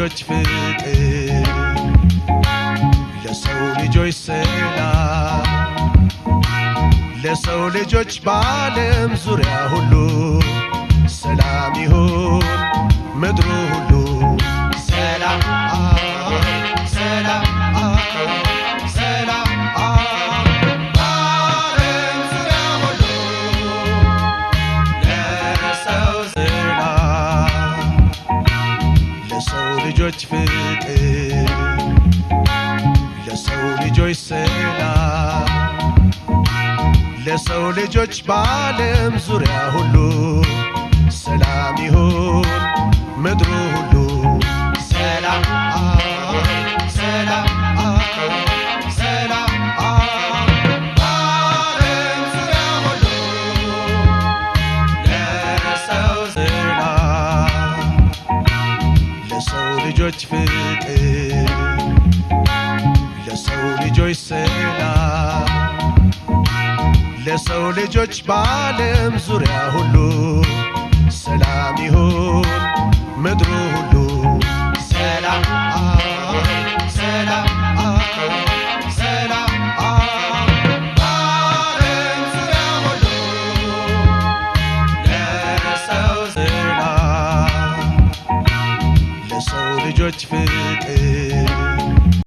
ልጆች ፍቅር ለሰው ልጆች ሰላም ለሰው ልጆች በዓለም ዙሪያ ሁሉ ሰላም ይሁን ምድሩ ሁሉ ሰላም ሰላም ሰላም በዓለም ዙሪያ ሁሉ ለሰው ሰላም ለሰው ልጆች ፍቅር ለሰው ልጆች ሰላም ለሰው ልጆች በዓለም ዙሪያ ሁሉ ሰላም ይሁን ምድሩ ሁሉ ሰላም ሰላም ሰላም በዓለም ዙሪያ ሁሉ ለሰው ሰላም ለሰው ልጆች ፍቅር ለሰው ልጆች ሰላም ለሰው ልጆች በዓለም ዙሪያ ሁሉ ሰላም ይሁን ምድሩ